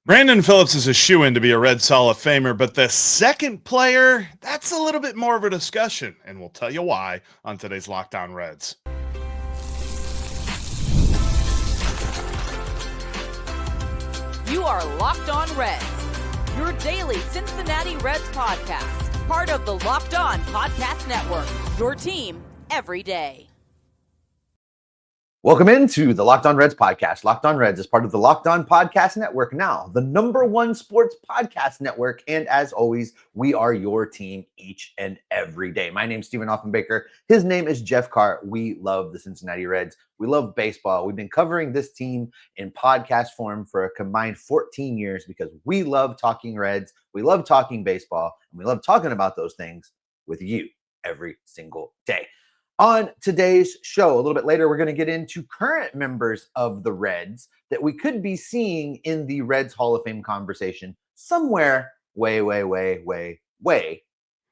Brandon Phillips is a shoo-in to be a Reds Hall of Famer, but the second player, that's a little bit more of a discussion, and we'll tell you why on today's Locked On Reds. You are Locked On Reds, your daily Cincinnati Reds podcast, part of the Locked On Podcast Network, your team every day. Welcome into the Locked On Reds podcast. Locked On Reds is part of the Locked On Podcast Network, now the #1 sports podcast network. And as always, we are your team each and every day. My name is Stephen Offenbaker. His name is Jeff Carr. We love the Cincinnati Reds. We love baseball. We've been covering this team in podcast form for a combined 14 years because we love talking Reds. We love talking baseball, and we love talking about those things with you every single day. On today's show, a little bit later, we're going to get into current members of the Reds that we could be seeing in the Reds Hall of Fame conversation somewhere way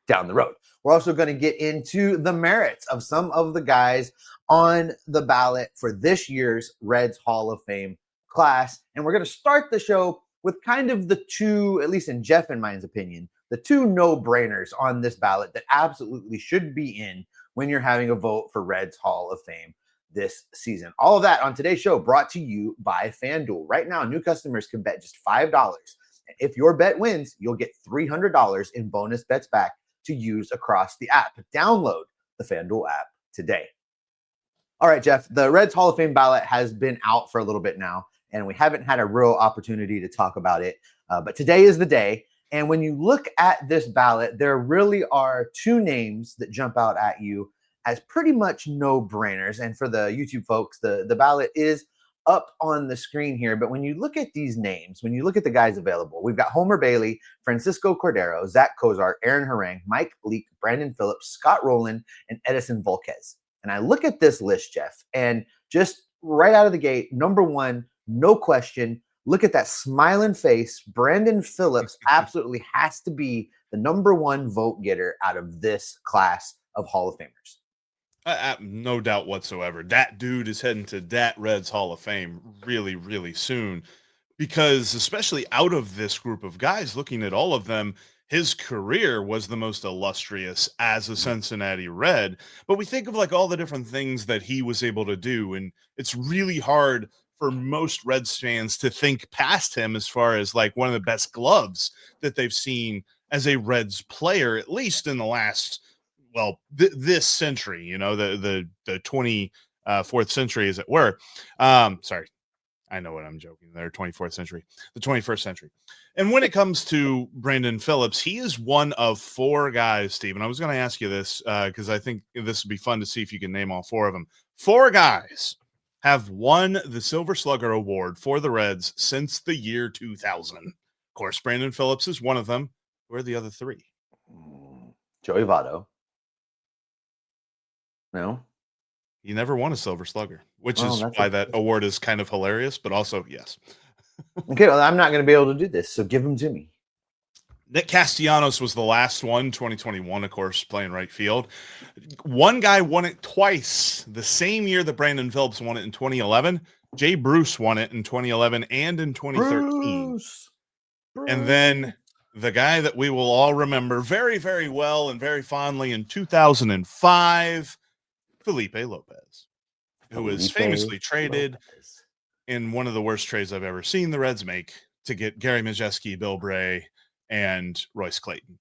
down the road. We're also going to get into the merits of some of the guys on the ballot for this year's Reds Hall of Fame class. And we're going to start the show with kind of the two, at least in Jeff and mine's opinion, the two no-brainers on this ballot that absolutely should be in when you're having a vote for Reds Hall of Fame this season. All of that on today's show brought to you by FanDuel. Right now, new customers can bet just $5. And if your bet wins, you'll get $300 in bonus bets back to use across the app. Download the FanDuel app today. All right, Jeff, the Reds Hall of Fame ballot has been out for a little bit now, and we haven't had a real opportunity to talk about it. But today is the day. And when you look at this ballot, there really are two names that jump out at you as pretty much no-brainers. And for the YouTube folks, the ballot is up on the screen here. But when you look at these names, when you look at the guys available, we've got Homer Bailey, Francisco Cordero, Zach Cozart, Aaron Harang, Mike Leake, Brandon Phillips, Scott Rolen, and Edison Volquez. And I look at this list, Jeff, and just right out of the gate, number one, no question, look at that smiling face. Brandon Phillips absolutely has to be the #1 vote getter out of this class of Hall of Famers. No doubt whatsoever. That dude is heading to that Reds Hall of Fame really, really soon, because especially out of this group of guys, looking at all of them, his career was the most illustrious as a Cincinnati Red. But we think of like all the different things that he was able to do, and it's really hard for most Reds fans to think past him as far as like one of the best gloves that they've seen as a Reds player, at least in the last, this century, you know, the 24th century, as it were. Sorry, I know what I'm joking there. 24th century, the 21st century. And when it comes to Brandon Phillips, he is one of four guys, Stephen. I was going to ask you this because I think this would be fun to see if you can name all four of them. Four guys have won the Silver Slugger Award for the Reds since the year 2000. Of course, Brandon Phillips is one of them. Who are the other three? Joey Votto. No. He never won a Silver Slugger, which is why that award is kind of hilarious, but also, yes. Okay, well, I'm not going to be able to do this, so give them to me. Nick Castellanos was the last one, 2021, of course, playing right field. One guy won it twice, the same year that Brandon Phillips won it in 2011. Jay Bruce won it in 2011 and in 2013. Bruce. And then the guy that we will all remember very, very well and very fondly in 2005, Felipe Lopez, who was famously traded in one of the worst trades I've ever seen the Reds make to get Gary Majeski, Bill Bray, and Royce Clayton.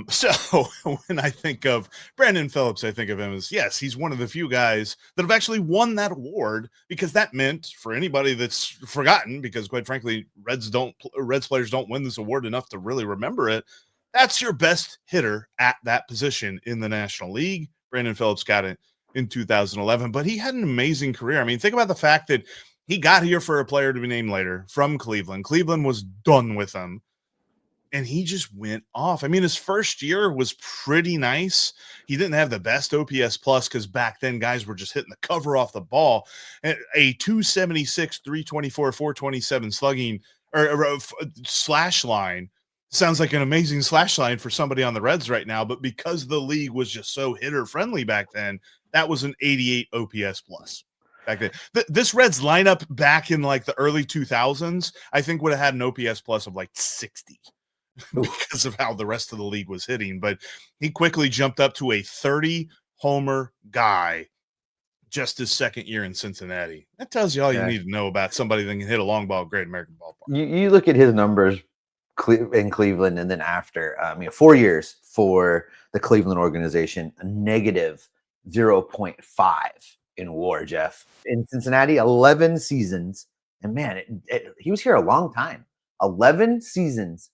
So when I think of Brandon Phillips, I think of him as, yes, he's one of the few guys that have actually won that award, because that meant, for anybody that's forgotten, because quite frankly, Reds players don't win this award enough to really remember it. That's your best hitter at that position in the National League. Brandon Phillips got it in 2011, but he had an amazing career. I mean, think about the fact that he got here for a player to be named later from Cleveland. Cleveland was done with him, and he just went off. I mean, his first year was pretty nice. He didn't have the best OPS plus, because back then guys were just hitting the cover off the ball. A 276, 324, 427 slugging or slash line sounds like an amazing slash line for somebody on the Reds right now, but because the league was just so hitter friendly back then, that was an 88 OPS plus. back then. This Reds lineup back in like the early 2000s, I think would have had an OPS plus of like 60 because of how the rest of the league was hitting. But he quickly jumped up to a 30 homer guy just his second year in Cincinnati. That tells you all you need to know about somebody that can hit a long ball at Great American Ballpark. You look at his numbers in Cleveland, and then after 4 years for the Cleveland organization, a negative 0.5 in WAR. Jeff, in Cincinnati, 11 seasons, and man, he was here a long time. 11 seasons,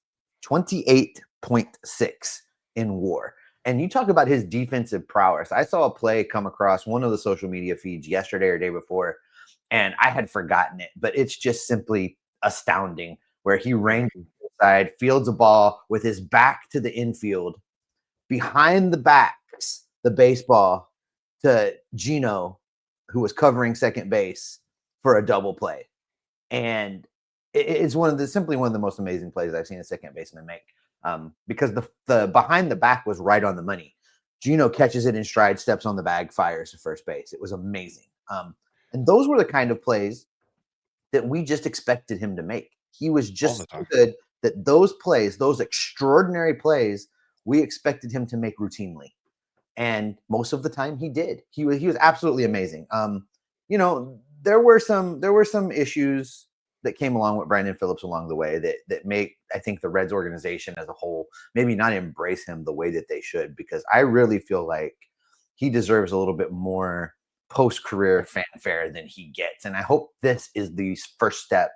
28.6 in WAR. And you talk about his defensive prowess. I saw a play come across one of the social media feeds yesterday or day before, and I had forgotten it, but it's just simply astounding where he ranges side, fields a ball with his back to the infield, behind the backs, the baseball to Gino, who was covering second base for a double play. And it's simply one of the most amazing plays I've seen a second baseman make. Because the behind the back was right on the money. Gino catches it in stride, steps on the bag, fires to first base. It was amazing. And those were the kind of plays that we just expected him to make. He was just so good that those plays, those extraordinary plays, we expected him to make routinely. And most of the time he did. He was absolutely amazing. There were some issues that came along with Brandon Phillips along the way that make, I think, the Reds organization as a whole maybe not embrace him the way that they should, because I really feel like he deserves a little bit more post-career fanfare than he gets. And I hope this is the first step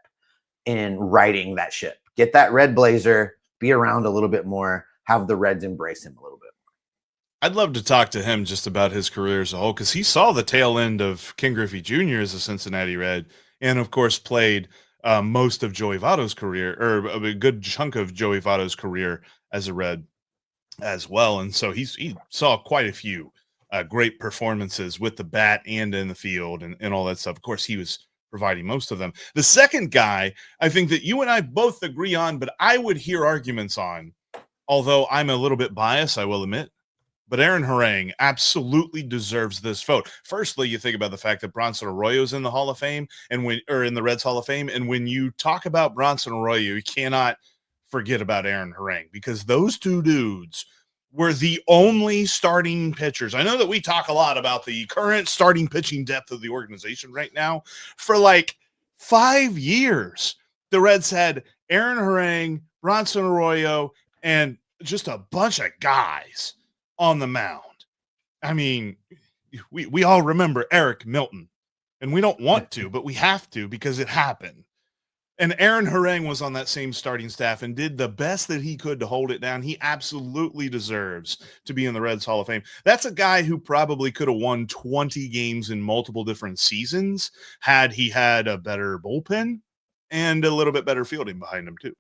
in righting that ship. Get that red blazer, be around a little bit more, have the Reds embrace him a little bit more. I'd love to talk to him just about his career as a whole, because he saw the tail end of Ken Griffey Jr. as a Cincinnati Red, and of course played most of Joey Votto's career, or a good chunk of Joey Votto's career as a Red as well. And so he saw quite a few great performances with the bat and in the field and all that stuff. Of course, he was providing most of them. The second guy, I think that you and I both agree on, but I would hear arguments on, although I'm a little bit biased, I will admit. But Aaron Harang absolutely deserves this vote. Firstly, you think about the fact that Bronson Arroyo's in the Hall of Fame in the Reds Hall of Fame. And when you talk about Bronson Arroyo, you cannot forget about Aaron Harang, because those two dudes were the only starting pitchers. I know that we talk a lot about the current starting pitching depth of the organization right now. For like 5 years, the Reds had Aaron Harang, Bronson Arroyo, and just a bunch of guys on the mound. I mean, we all remember Eric Milton, and we don't want to, but we have to, because it happened. And Aaron Harang was on that same starting staff and did the best that he could to hold it down. He absolutely deserves to be in the Reds Hall of Fame. That's a guy who probably could have won 20 games in multiple different seasons had he had a better bullpen and a little bit better fielding behind him too.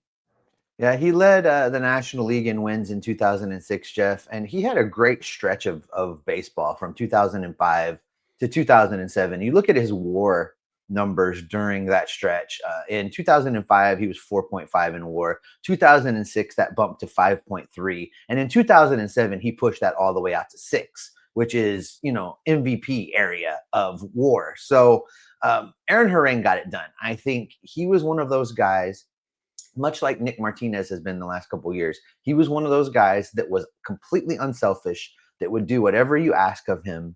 Yeah, he led the National League in wins in 2006, Jeff, and he had a great stretch of baseball from 2005 to 2007. You look at his WAR numbers during that stretch. In 2005, he was 4.5 in WAR. 2006, that bumped to 5.3. And in 2007, he pushed that all the way out to 6, which is, MVP area of WAR. So Aaron Harang got it done. I think he was one of those guys, much like Nick Martinez has been the last couple of years. He was one of those guys that was completely unselfish, that would do whatever you ask of him.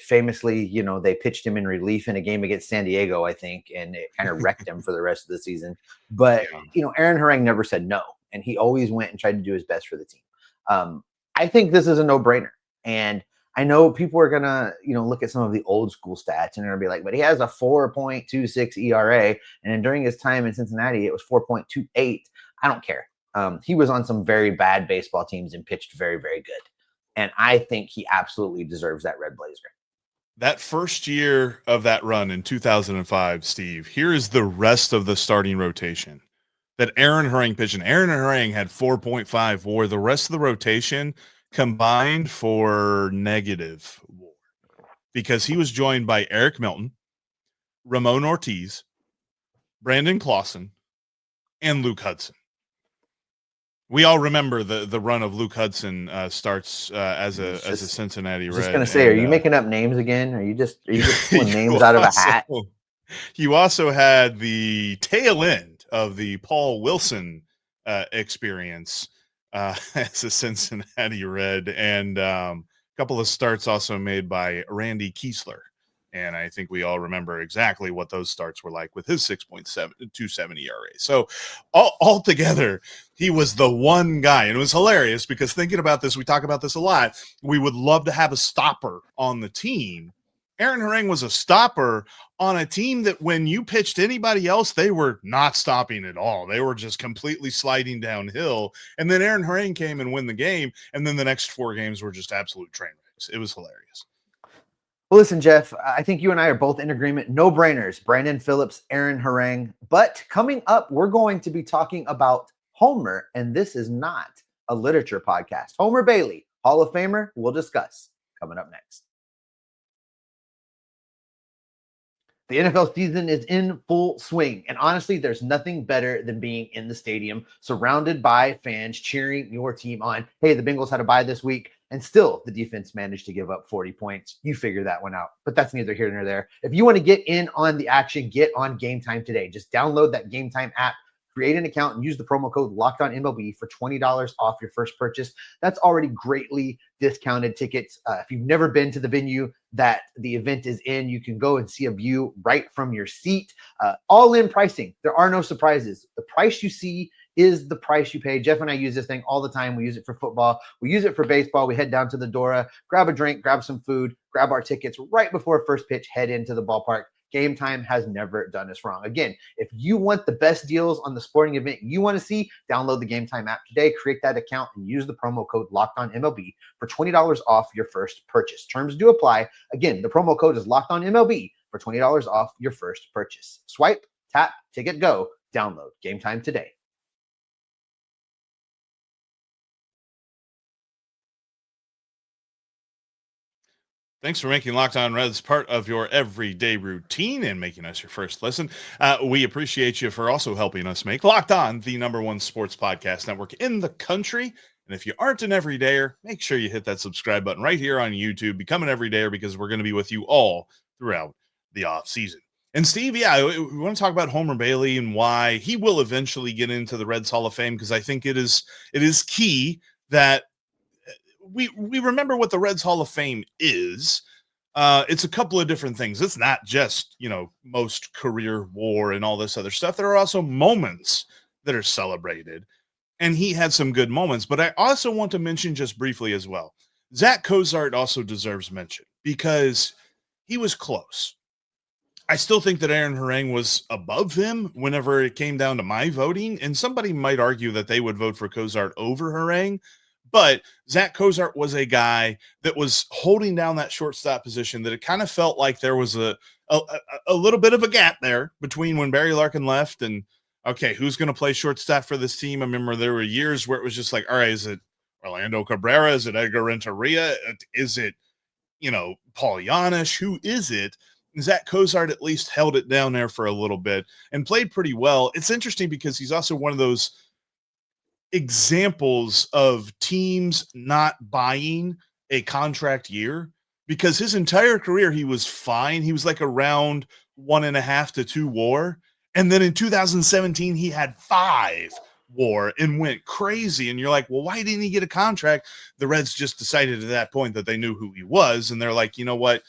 Famously, they pitched him in relief in a game against San Diego, I think, and it kind of wrecked him for the rest of the season. But, Aaron Harang never said no, and he always went and tried to do his best for the team. I think this is a no-brainer. And I know people are going to, look at some of the old school stats and they're going to be like, but he has a 4.26 ERA. And then during his time in Cincinnati, it was 4.28. I don't care. He was on some very bad baseball teams and pitched very, very good. And I think he absolutely deserves that red blazer. That first year of that run in 2005, Steve, here is the rest of the starting rotation that Aaron Harang pitched. And Aaron Harang had 4.5 WAR. The rest of the rotation combined for negative WAR, because he was joined by Eric Milton, Ramon Ortiz, Brandon Clausen, and Luke Hudson. We all remember the run of Luke Hudson starts as a Cincinnati Red. I was just gonna say, are you making up names again? Are you just pulling names out of a hat? You also had the tail end of the Paul Wilson experience as a Cincinnati Red, and a couple of starts also made by Randy Kiesler. And I think we all remember exactly what those starts were like with his 6.270 ERA. So altogether, he was the one guy. And it was hilarious because thinking about this, we talk about this a lot. We would love to have a stopper on the team. Aaron Harang was a stopper on a team that when you pitched anybody else, they were not stopping at all. They were just completely sliding downhill. And then Aaron Harang came and won the game. And then the next 4 games were just absolute train wrecks. It was hilarious. Well, listen, Jeff, I think you and I are both in agreement. No brainers, Brandon Phillips, Aaron Harang. But coming up, we're going to be talking about Homer, and this is not a literature podcast. Homer Bailey, Hall of Famer, we'll discuss coming up next. The NFL season is in full swing, and honestly, there's nothing better than being in the stadium, surrounded by fans cheering your team on. Hey, the Bengals had a bye this week, and still the defense managed to give up 40 points. You figure that one out, but that's neither here nor there. If you want to get in on the action, get on Game Time today. Just download that Game Time app, create an account, and use the promo code LOCKEDONMLB for $20 off your first purchase. That's already greatly discounted tickets. If you've never been to the venue that the event is in, you can go and see a view right from your seat. All in pricing. There are no surprises. The price you see is the price you pay. Jeff and I use this thing all the time. We use it for football. We use it for baseball. We head down to the Dora, grab a drink, grab some food, grab our tickets right before first pitch, head into the ballpark. Game Time has never done us wrong. Again, if you want the best deals on the sporting event you want to see, download the Game Time app today, create that account, and use the promo code LOCKEDONMLB for $20 off your first purchase. Terms do apply. Again, the promo code is LOCKEDONMLB for $20 off your first purchase. Swipe, tap, ticket, go. Download Game Time today. Thanks for making Locked On Reds part of your everyday routine and making us your first listen. We appreciate you for also helping us make Locked On the #1 sports podcast network in the country. And if you aren't an everydayer, make sure you hit that subscribe button right here on YouTube. Become an everydayer because we're going to be with you all throughout the off season. And Steve, yeah, we want to talk about Homer Bailey and why he will eventually get into the Reds Hall of Fame, because I think it is key that we remember what the Reds Hall of Fame is. It's a couple of different things. It's not just, most career WAR and all this other stuff. There are also moments that are celebrated, and he had some good moments. But I also want to mention just briefly as well, Zach Cozart also deserves mention because he was close. I still think that Aaron Harang was above him whenever it came down to my voting, and somebody might argue that they would vote for Cozart over Harang. But Zach Cozart was a guy that was holding down that shortstop position, that it kind of felt like there was a little bit of a gap there between when Barry Larkin left and, okay, who's going to play shortstop for this team? I remember there were years where it was just like, all right, is it Orlando Cabrera? Is it Edgar Renteria? Is it, Paul Yanish? Who is it? And Zach Cozart at least held it down there for a little bit and played pretty well. It's interesting because he's also one of those examples of teams not buying a contract year, because his entire career he was fine. He was like around 1.5 to 2 WAR, and then in 2017 he had 5 WAR and went crazy. And you're like, well, why didn't he get a contract? The Reds just decided at that point that they knew who he was, and they're like, you know what,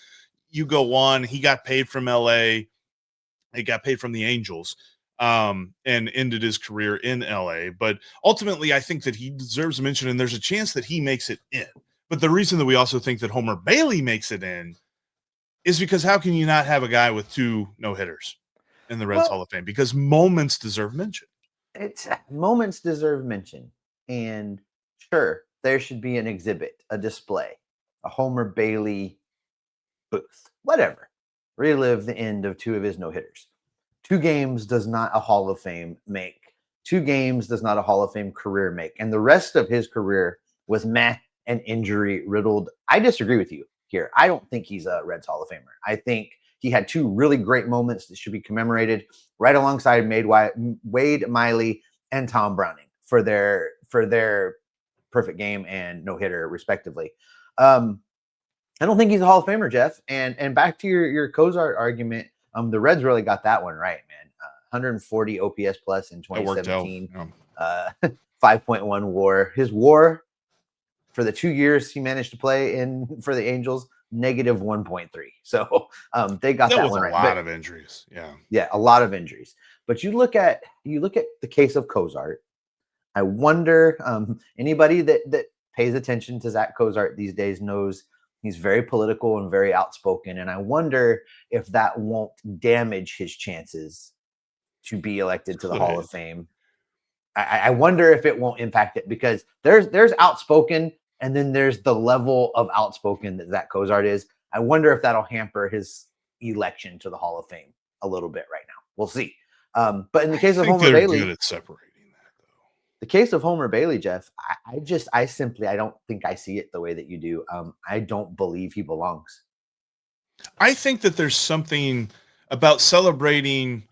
you go on. He got paid from LA. He got paid from the Angels. And ended his career in LA. But ultimately, I think that he deserves mention, and there's a chance that he makes it in. But the reason that we also think that Homer Bailey makes it in is because how can you not have a guy with 2 no-hitters in the Reds Hall of Fame? Because moments deserve mention. Moments deserve mention. And sure, there should be an exhibit, a display, a Homer Bailey booth, whatever. Relive the end of 2 of his no-hitters. 2 games does not a Hall of Fame make. 2 games does not a Hall of Fame career make. And the rest of his career was meh and injury riddled. I disagree with you here. I don't think he's a Reds Hall of Famer. I think he had 2 really great moments that should be commemorated right alongside Wade Miley and Tom Browning for their for their perfect game and no hitter, respectively. I don't think he's a Hall of Famer, Jeff. And back to your Cozart argument, the Reds really got that one right, man. 140 OPS plus in 2017. 5.1 WAR. His WAR for the 2 years he managed to play in for the Angels, negative 1.3. So they got that one right. A lot of injuries. Yeah, a lot of injuries. But you look at the case of Cozart. I wonder, anybody that pays attention to Zach Cozart these days knows he's very political and very outspoken. And I wonder if that won't damage his chances to be elected to the Hall of Fame. I wonder if it won't impact it, because there's outspoken, and then there's the level of outspoken that Zach Cozart is. I wonder if that'll hamper his election to the Hall of Fame a little bit right now. We'll see. But in the case of Homer Bailey, good at separating that, though. The case of Homer Bailey, Jeff, I don't think I see it the way that you do. I don't believe he belongs. I think that there's something about celebrating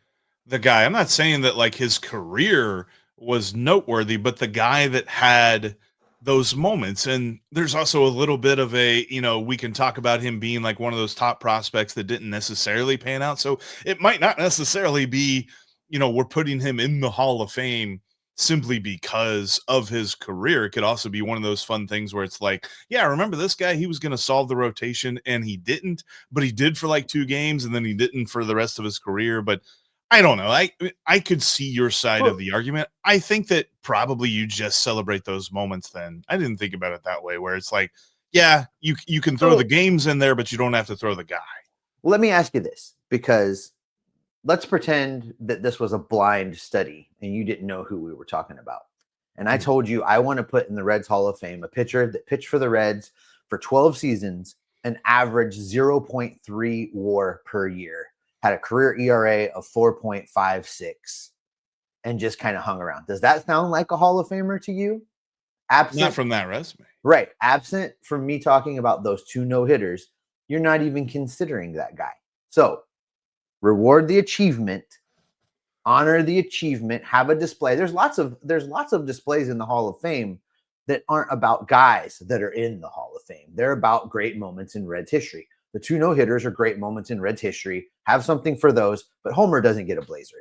the guy. I'm not saying that like his career was noteworthy, but the guy that had those moments. And there's also a little bit of we can talk about him being like one of those top prospects that didn't necessarily pan out. So it might not necessarily be, we're putting him in the Hall of Fame simply because of his career. It could also be one of those fun things where it's like, yeah, remember this guy, he was going to solve the rotation and he didn't, but he did for like 2 games and then he didn't for the rest of his career. But I don't know. I could see your side of the argument. I think that probably you just celebrate those moments then. I didn't think about it that way, where it's like, yeah, you can throw the games in there, but you don't have to throw the guy. Let me ask you this, because let's pretend that this was a blind study and you didn't know who we were talking about. And I told you I want to put in the Reds Hall of Fame a pitcher that pitched for the Reds for 12 seasons, an average 0.3 WAR per year, had a career ERA of 4.56, and just kind of hung around. Does that sound like a Hall of Famer to you? Absent, not from that resume. Right. Absent from me talking about those 2 no-hitters, you're not even considering that guy. So reward the achievement, honor the achievement, have a display. There's lots of displays in the Hall of Fame that aren't about guys that are in the Hall of Fame. They're about great moments in Reds history. The 2 no-hitters are great moments in Reds history. Have something for those, but Homer doesn't get a blazer.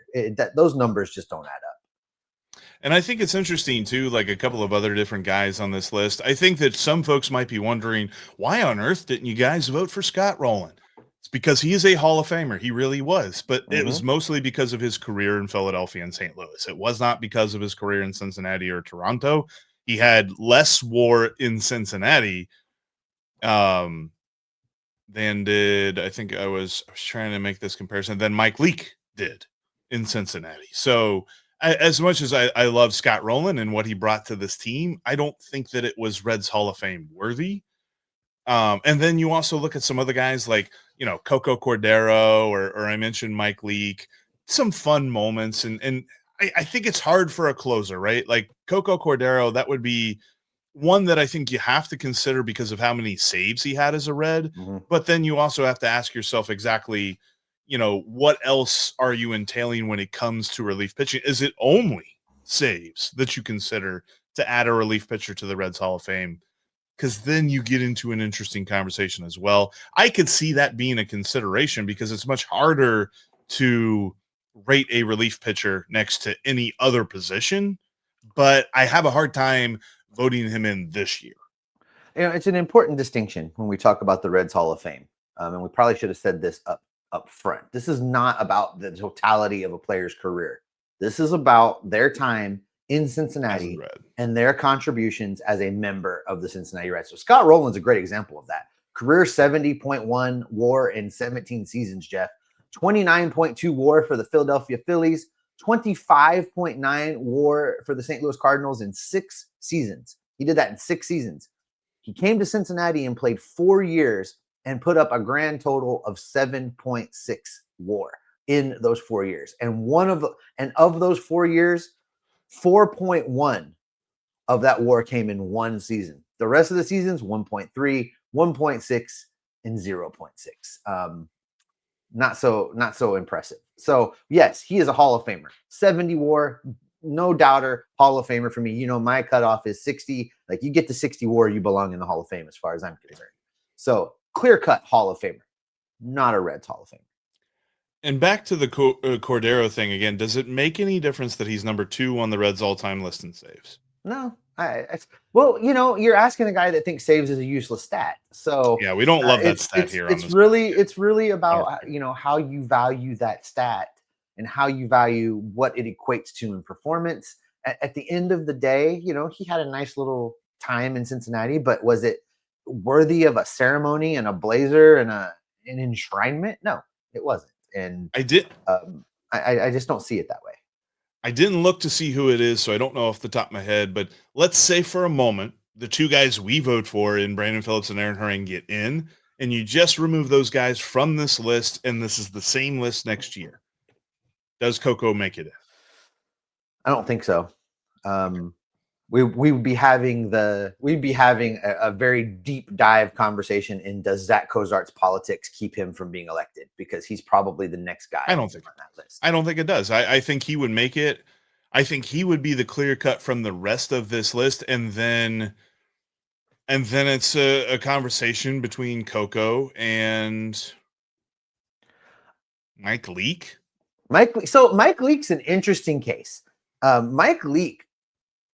Those numbers just don't add up. And I think it's interesting, too, like a couple of other different guys on this list. I think that some folks might be wondering, why on earth didn't you guys vote for Scott Rolen? It's because he is a Hall of Famer. He really was. But it was mostly because of his career in Philadelphia and St. Louis. It was not because of his career in Cincinnati or Toronto. He had less WAR in Cincinnati than did, I think I was trying to make this comparison, than Mike Leake did in Cincinnati. So as much as I love Scott Rolen and what he brought to this team, I don't think that it was Reds Hall of Fame worthy. And then you also look at some other guys like, Coco Cordero or I mentioned Mike Leake, some fun moments. And I think it's hard for a closer, right? Like Coco Cordero, that would be one that I think you have to consider because of how many saves he had as a Red. But then you also have to ask yourself exactly, what else are you entailing when it comes to relief pitching? Is it only saves that you consider to add a relief pitcher to the Reds Hall of Fame? Because then you get into an interesting conversation as well. I could see that being a consideration because it's much harder to rate a relief pitcher next to any other position. But I have a hard time voting him in this year. It's an important distinction when we talk about the Reds Hall of Fame. And we probably should have said this up front. This is not about the totality of a player's career. This is about their time in Cincinnati and their contributions as a member of the Cincinnati Reds. So Scott Rolen's a great example of that. Career 70.1 WAR in 17 seasons, Jeff. 29.2 WAR for the Philadelphia Phillies. 25.9 WAR for the St. Louis Cardinals in 6 seasons. He did that in 6 seasons. He came to Cincinnati and played 4 years and put up a grand total of 7.6 WAR in those 4 years. And of those 4 years, 4.1 of that WAR came in 1 season. The rest of the seasons, 1.3, 1.6, and 0.6. Not so impressive. So yes, he is a Hall of Famer. 70 WAR, no doubter Hall of Famer for me. You know, my cutoff is 60. Like, you get to 60 WAR, you belong in the Hall of Fame as far as I'm concerned. So clear cut Hall of Famer, not a Reds Hall of Famer. And back to the Cordero thing again, does it make any difference that he's number 2 on the Reds all-time list in saves? No. Well, you know, you're asking a guy that thinks saves is a useless stat. So yeah, we don't love that stat here. It's really about, you know, how you value that stat and how you value what it equates to in performance. At the end of the day, you know, he had a nice little time in Cincinnati, but was it worthy of a ceremony and a blazer and an enshrinement? No, it wasn't. And I just don't see it that way. I didn't look to see who it is, so I don't know off the top of my head, but let's say for a moment the 2 guys we vote for in Brandon Phillips and Aaron Harang get in, and you just remove those guys from this list, and this is the same list next year. Does Coco make it in? I don't think so. We'd be having a very deep dive conversation in does Zach Cozart's politics keep him from being elected, because he's probably the next guy on that list. I don't think it does. I think he would make it. I think he would be the clear cut from the rest of this list, and then it's a conversation between Coco and Mike Leake. So Mike Leake's an interesting case. Mike Leake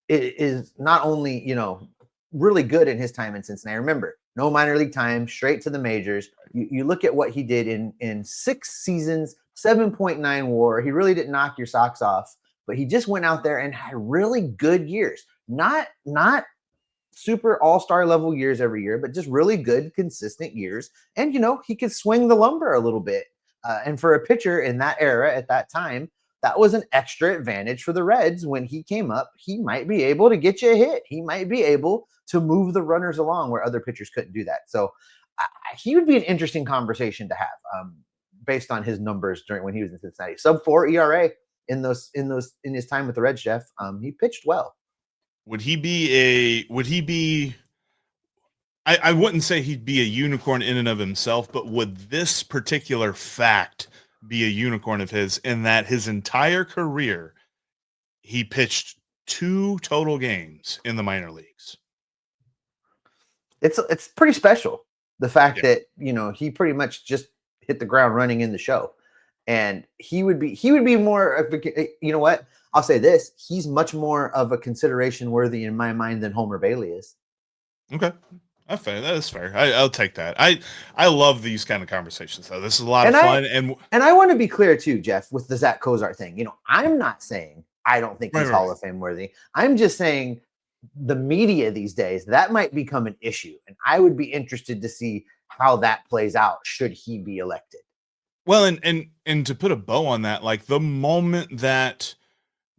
is not only, you know, really good in his time in Cincinnati. Remember, no minor league time, straight to the majors. You look at what he did in 6 seasons, 7.9 WAR. He really didn't knock your socks off, but he just went out there and had really good years. Not super all-star level years every year, but just really good, consistent years. And, you know, he could swing the lumber a little bit. And for a pitcher in that era at that time, that was an extra advantage for the Reds. When he came up, he might be able to get you a hit. He might be able to move the runners along where other pitchers couldn't do that. So he would be an interesting conversation to have based on his numbers during when he was in Cincinnati. Sub-4 ERA in his time with the Reds, Jeff. He pitched well. I wouldn't say he'd be a unicorn in and of himself, but would this particular fact be a unicorn of his, in that his entire career he pitched 2 total games in the minor leagues? It's pretty special, the fact that, you know, he pretty much just hit the ground running in the show. And he would be more of a, you know what, I'll say this, he's much more of a consideration worthy in my mind than Homer Bailey is. Okay. That's fair. That is fair. I'll take that. I love these kind of conversations, though. This is a lot of fun. And I want to be clear too, Jeff, with the Zach Cozart thing. You know, I'm not saying I don't think he's Hall of Fame worthy. I'm just saying the media these days, that might become an issue. And I would be interested to see how that plays out should he be elected. Well, and to put a bow on that, like the moment that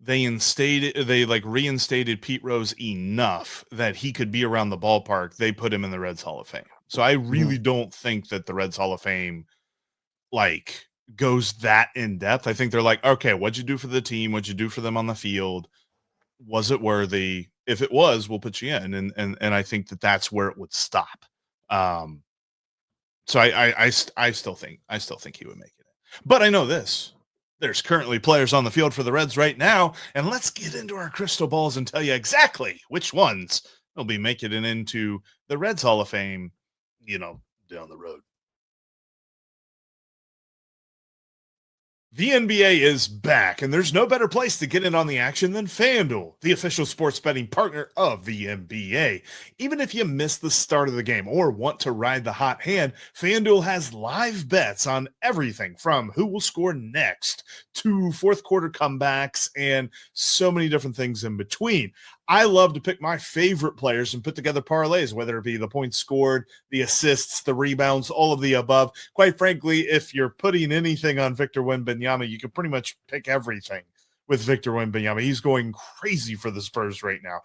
they reinstated Pete Rose enough that he could be around the ballpark, they put him in the Reds Hall of Fame. So I really don't think that the Reds Hall of Fame like goes that in depth. I think they're like, okay, what'd you do for the team? What'd you do for them on the field? Was it worthy? If it was, we'll put you in. And I think that that's where it would stop. So I still think he would make it. But I know this. There's currently players on the field for the Reds right now, and let's get into our crystal balls and tell you exactly which ones will be making it into the Reds Hall of Fame, you know, down the road. The NBA is back, and there's no better place to get in on the action than FanDuel, the official sports betting partner of the NBA. Even if you missed the start of the game or want to ride the hot hand, FanDuel has live bets on everything from who will score next to fourth quarter comebacks and so many different things in between. I love to pick my favorite players and put together parlays, whether it be the points scored, the assists, the rebounds, all of the above. Quite frankly, if you're putting anything on Victor Wembanyama, you can pretty much pick everything with Victor Wembanyama. He's going crazy for the Spurs right now.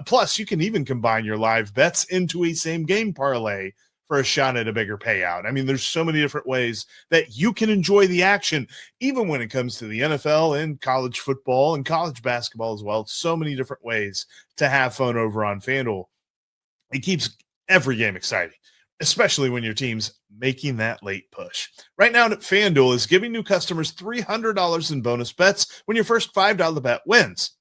Plus, you can even combine your live bets into a same-game parlay for a shot at a bigger payout. I mean, there's so many different ways that you can enjoy the action, even when it comes to the NFL and college football and college basketball as well. So many different ways to have fun over on FanDuel. It keeps every game exciting, especially when your team's making that late push. Right now, FanDuel is giving new customers $300 in bonus bets when your first $5 bet wins.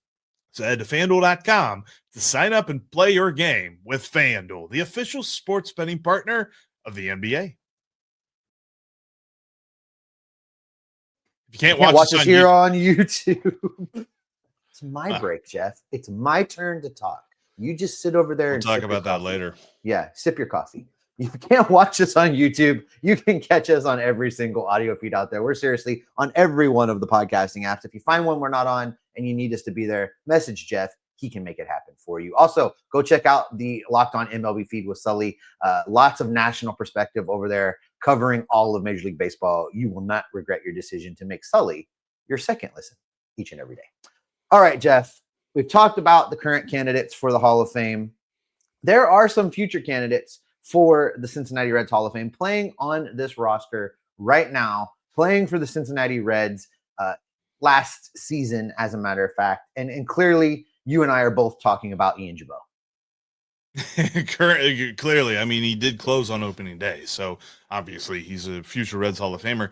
So head to FanDuel.com to sign up and play your game with FanDuel, the official sports betting partner of the NBA. If you can't watch us here on YouTube. It's my break, Jeff. It's my turn to talk. You just sit over there and talk about that later. Yeah, sip your coffee. You can't watch us on YouTube. You can catch us on every single audio feed out there. We're seriously on every one of the podcasting apps. If you find one we're not on and you need us to be there, message Jeff. He can make it happen for you. Also, go check out the Locked On MLB feed with Sully. Lots of national perspective over there covering all of Major League Baseball. You will not regret your decision to make Sully your second listen each and every day. All right, Jeff, we've talked about the current candidates for the Hall of Fame. There are some future candidates for the Cincinnati Reds Hall of Fame playing on this roster right now, playing for the Cincinnati Reds last season, as a matter of fact. And clearly, you and I are both talking about Ian Gibaut. Clearly, I mean, he did close on opening day, so obviously he's a future Reds Hall of Famer.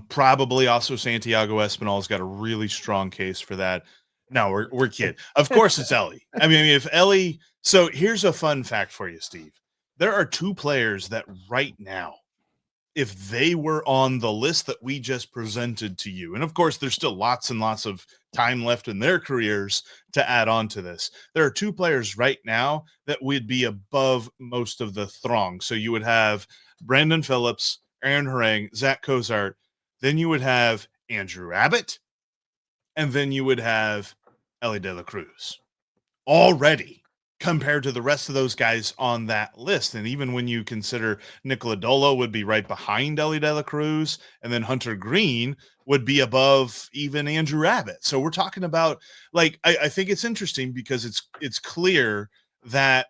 Probably also Santiago Espinal's got a really strong case for that. No, we're kidding. Of course it's Elly. I mean, if Elly, so here's a fun fact for you, Steve. There are two players that right now, if they were on the list that we just presented to you, and of course there's still lots and lots of time left in their careers to add on to this. There are two players right now that would be above most of the throng. So you would have Brandon Phillips, Aaron Harang, Zach Cozart. Then you would have Andrew Abbott. And then you would have Elly De La Cruz already compared to the rest of those guys on that list. And even when you consider Nick Lodolo would be right behind Elly De La Cruz, and then Hunter Greene would be above even Andrew Abbott. So we're talking about, like, I think it's interesting because it's clear that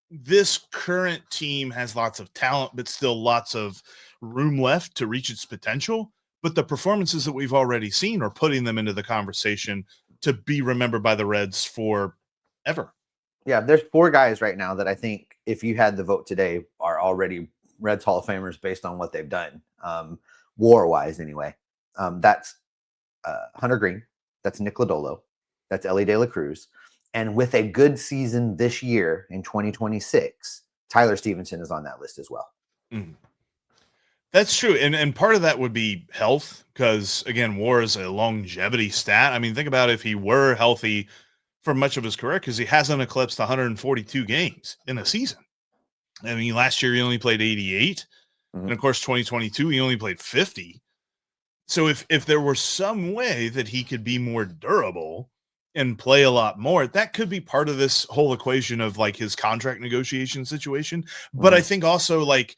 this current team has lots of talent, but still lots of room left to reach its potential. But the performances that we've already seen are putting them into the conversation to be remembered by the Reds forever. Yeah, there's four guys right now that I think if you had the vote today are already Reds Hall of Famers based on what they've done, war-wise anyway. That's Hunter Greene, that's Nick Lodolo, that's Elly De La Cruz, and with a good season this year in 2026, Tyler Stephenson is on that list as well. Mm. That's true. And part of that would be health because, again, WAR is a longevity stat. I mean, think about if he were healthy for much of his career because he hasn't eclipsed 142 games in a season. I mean, last year he only played 88. Mm-hmm. And, of course, 2022, he only played 50. So if there were some way that he could be more durable and play a lot more, that could be part of this whole equation of, like, his contract negotiation situation. Mm-hmm. But I think also, like,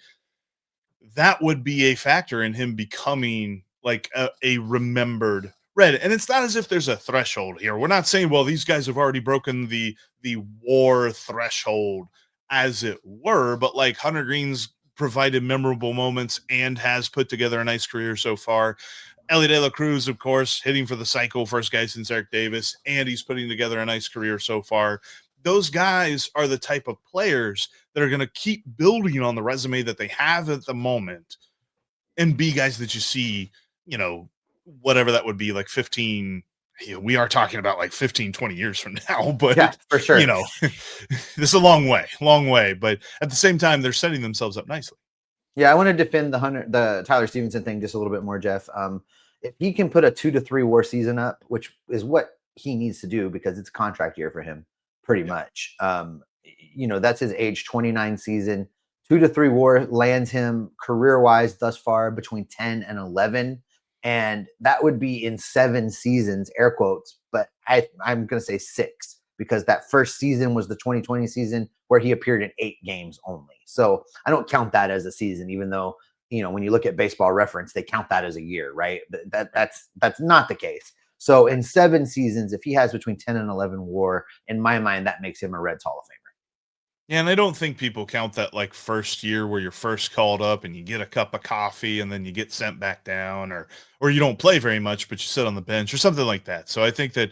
that would be a factor in him becoming like a remembered Red. And it's not as if there's a threshold here. We're not saying, well, these guys have already broken the WAR threshold, as it were, but like Hunter Greene's provided memorable moments and has put together a nice career so far. Elly De La Cruz, of course, hitting for the cycle, first guy since Eric Davis, and he's putting together a nice career so far. Those guys are the type of players that are going to keep building on the resume that they have at the moment and be guys that you see, you know, whatever that would be, like 15, we are talking about like 15, 20 years from now, but yeah, for sure, you know, this is a long way, but at the same time, they're setting themselves up nicely. Yeah. I want to defend the Tyler Stephenson thing just a little bit more, Jeff. If he can put a 2 to 3 WAR season up, which is what he needs to do because it's a contract year for him, pretty much. You know, that's his age 29 season. 2 to 3 WAR lands him career-wise thus far between 10 and 11. And that would be in 7 seasons, air quotes, but I'm going to say 6 because that first season was the 2020 season where he appeared in 8 games only. So I don't count that as a season, even though, you know, when you look at Baseball Reference, they count that as a year, right? That's not the case. So in 7 seasons, if he has between 10 and 11 WAR, in my mind, that makes him a Reds Hall of Famer. Yeah, and I don't think people count that like first year where you're first called up and you get a cup of coffee and then you get sent back down, or you don't play very much, but you sit on the bench or something like that. So I think that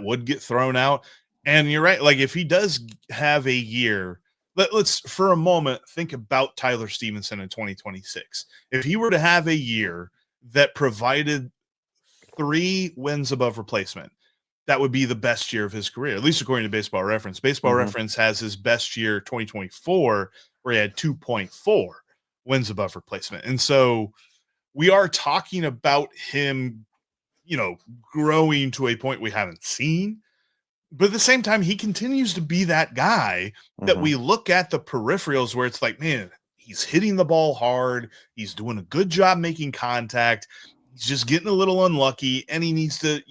would get thrown out. And you're right. Like if he does have a year, let's for a moment think about Tyler Stephenson in 2026. If he were to have a year that provided 3 wins above replacement, that would be the best year of his career, at least according to Baseball Reference. Baseball Reference has his best year 2024, where he had 2.4 wins above replacement. And so we are talking about him, growing to a point we haven't seen. But at the same time, he continues to be that guy that we look at the peripherals where it's like, man, he's hitting the ball hard. He's doing a good job making contact. He's just getting a little unlucky, and he needs to,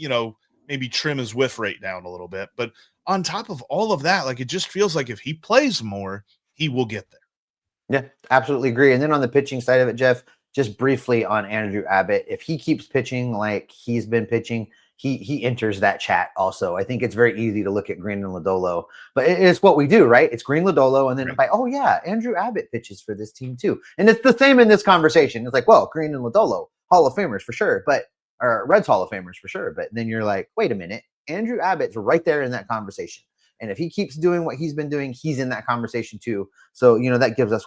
maybe trim his whiff rate down a little bit. But on top of all of that, like, it just feels like if he plays more, he will get there. Yeah, absolutely agree. And then on the pitching side of it, Jeff, just briefly on Andrew Abbott, if he keeps pitching like he's been pitching, he enters that chat also. I think it's very easy to look at Greene and Lodolo, but it's what we do, right? It's Greene, Lodolo, and then oh yeah, Andrew Abbott pitches for this team too. And it's the same in this conversation. It's like, well, Greene and Lodolo, Hall of Famers for sure, or Reds Hall of Famers for sure. But then you're like, wait a minute, Andrew Abbott's right there in that conversation. And if he keeps doing what he's been doing, he's in that conversation too. So, that gives us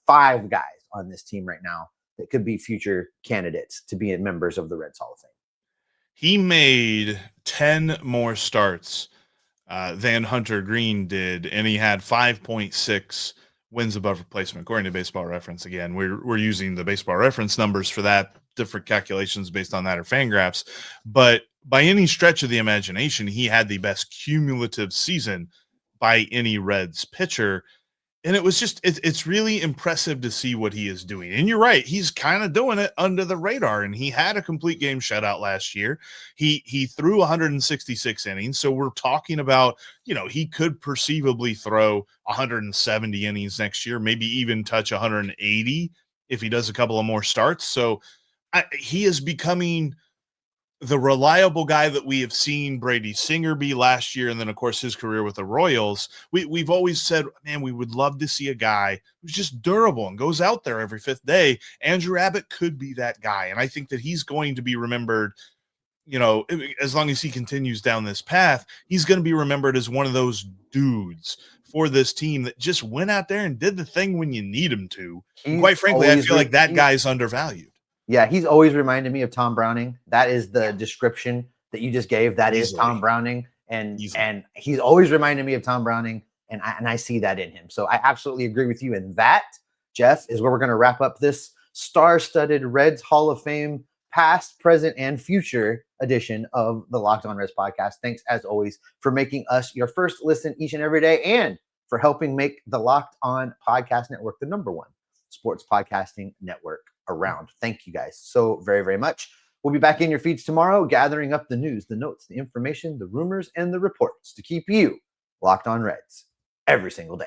5 guys on this team right now that could be future candidates to be members of the Reds Hall of Fame. He made 10 more starts than Hunter Greene did, and he had 5.6 wins above replacement, according to Baseball Reference. Again, we're using the Baseball Reference numbers for that. Different calculations based on that or Fangraphs. But by any stretch of the imagination, he had the best cumulative season by any Reds pitcher. And it was just, it's really impressive to see what he is doing. And you're right, he's kind of doing it under the radar. And he had a complete game shutout last year. He threw 166 innings. So we're talking about, he could perceivably throw 170 innings next year, maybe even touch 180 if he does a couple of more starts. So he is becoming the reliable guy that we have seen Brady Singer be last year, and then, of course, his career with the Royals. We've always said, man, we would love to see a guy who's just durable and goes out there every 5th day. Andrew Abbott could be that guy, and I think that he's going to be remembered, as long as he continues down this path, he's going to be remembered as one of those dudes for this team that just went out there and did the thing when you need him to. And quite frankly, I feel like that guy's undervalued. Yeah, he's always reminded me of Tom Browning. That is the description that you just gave. That is Tom Browning. And he's always reminded me of Tom Browning, and I see that in him. So I absolutely agree with you. And that, Jeff, is where we're going to wrap up this star-studded Reds Hall of Fame past, present, and future edition of the Locked On Reds podcast. Thanks, as always, for making us your first listen each and every day, and for helping make the Locked On Podcast Network the #1 sports podcasting network around. Thank you guys so very, very much. We'll be back in your feeds tomorrow, gathering up the news, the notes, the information, the rumors, and the reports to keep you locked on Reds every single day.